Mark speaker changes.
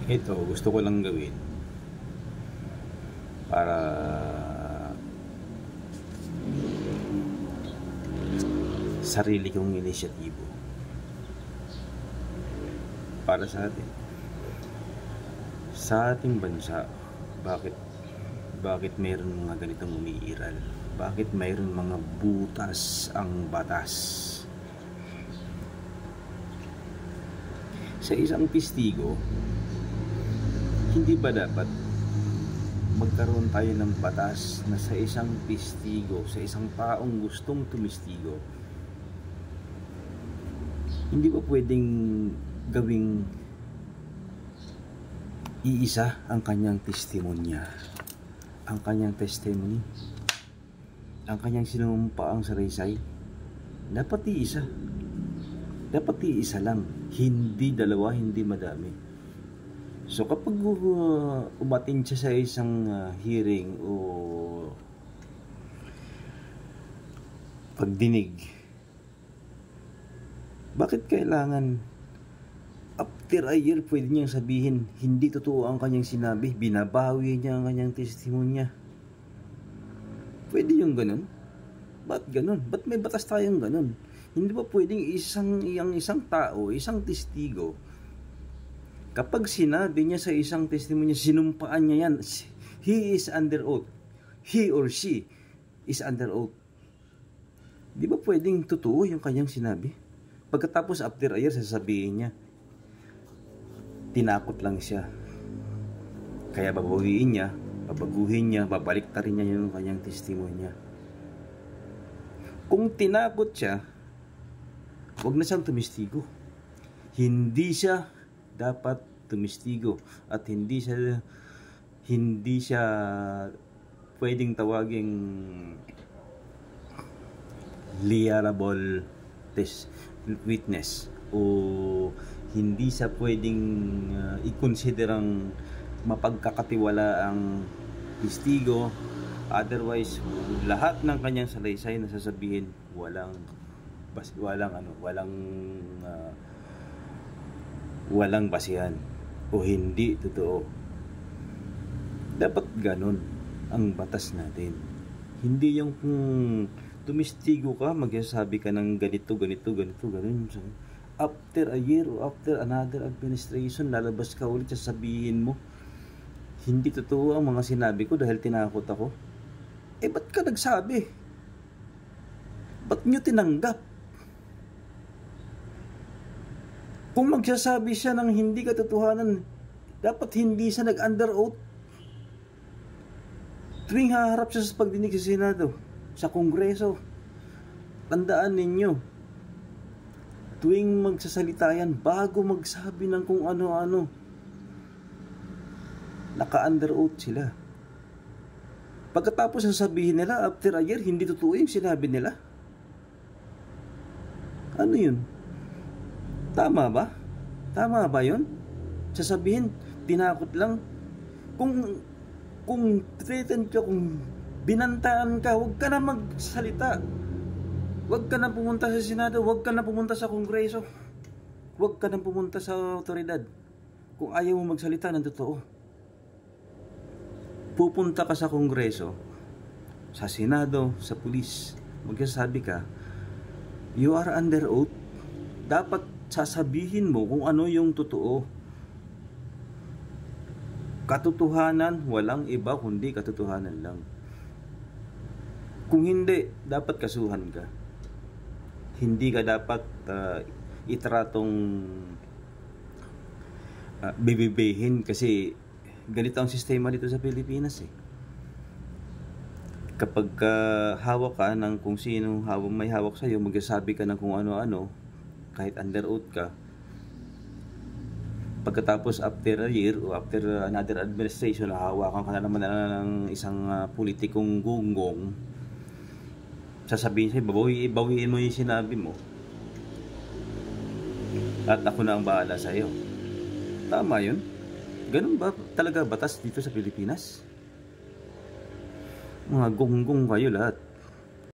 Speaker 1: Ito, gusto ko lang gawin para sarili kong inisyatibo para sa atin, sa ating bansa. Bakit mayroon mga ganitong umiiral? Bakit mayroon mga butas ang batas? Sa isang testigo, hindi ba dapat magkaroon tayo ng batas na sa isang testigo, sa isang taong gustong tumistigo, hindi ba pwedeng gawing iisa ang kanyang testimonya, ang kanyang testimony, ang kanyang sinumpaang salaysay? Dapat iisa. Dapat iisa lang. Hindi dalawa, hindi madami. So kapag umatin siya sa isang hearing o pagdinig, bakit kailangan after a year pwede niyang sabihin hindi totoo ang kanyang sinabi, binabawi niya ang kanyang testimonya? Pwede yung ganun? Ba't ganun? Ba't may batas tayong ganun? Hindi ba pwedeng isang tao, isang testigo, kapag sinabi niya sa isang testimonya, sinumpaan niya yan, he is under oath, he or she is under oath, di ba pwedeng totoo yung kanyang sinabi? Pagkatapos after a year, sasabihin niya tinakot lang siya, kaya babawiin niya, babaguhin niya, babaliktarin niya yung kanyang testimonya. Kung tinakot siya, huwag na siyang tumistigo. Hindi siya dapat tumistigo at hindi siya pwedeng tawaging liable witness, o hindi siya pwedeng i-considerang mapagkakatiwala ang testigo. Otherwise, lahat ng kanyang salaysay na sasabihin walang basihan o hindi totoo. Dapat ganun ang batas natin. Hindi yung tumistigo ka, magsasabi ka ng ganito, ganun. So, after a year o after another administration, lalabas ka ulit, sasabihin mo hindi totoo ang mga sinabi ko dahil tinakot ako. Ba't ka nagsabi? Ba't nyo tinanggap? Kung magsasabi siya ng hindi katotohanan, dapat hindi siya nag-under oath. Tuwing haharap siya sa pagdinig sa Senado, sa Kongreso, tandaan ninyo, tuwing magsasalita yan, bago magsabi ng kung ano-ano, naka-under oath sila. Pagkatapos sasabihin nila, after a year, hindi totoo yung sinabi nila. Ano yun? Tama ba? Tama ba yun? Sasabihin, tinakot lang. Kung threatened ka, kung binantaan ka, huwag ka na magsalita. Huwag ka na pumunta sa Senado, huwag ka na pumunta sa Kongreso, huwag ka na pumunta sa otoridad. Kung ayaw mo magsalita ng totoo, pupunta ka sa Kongreso, sa Senado, sa pulis, magsasabi ka, you are under oath. Dapat sasabihin mo kung ano yung totoo. Katotohanan, walang iba kundi katotohanan lang. Kung hindi, dapat kasuhan ka. Hindi ka dapat itratong bibibihin, kasi ganito ang sistema dito sa Pilipinas Kapag hawak ka ng kung sino may hawak sa'yo, magsasabi ka ng kung ano-ano, kahit under oath ka, pagkatapos after a year o after another administration, hawakan ka na naman ng isang politikong gunggong, sasabihin sa'yo, bawiin mo yung sinabi mo at ako na ang bahala sa'yo. Tama yun? Ganun ba talaga batas dito sa Pilipinas? Mga gonggong kayo lahat.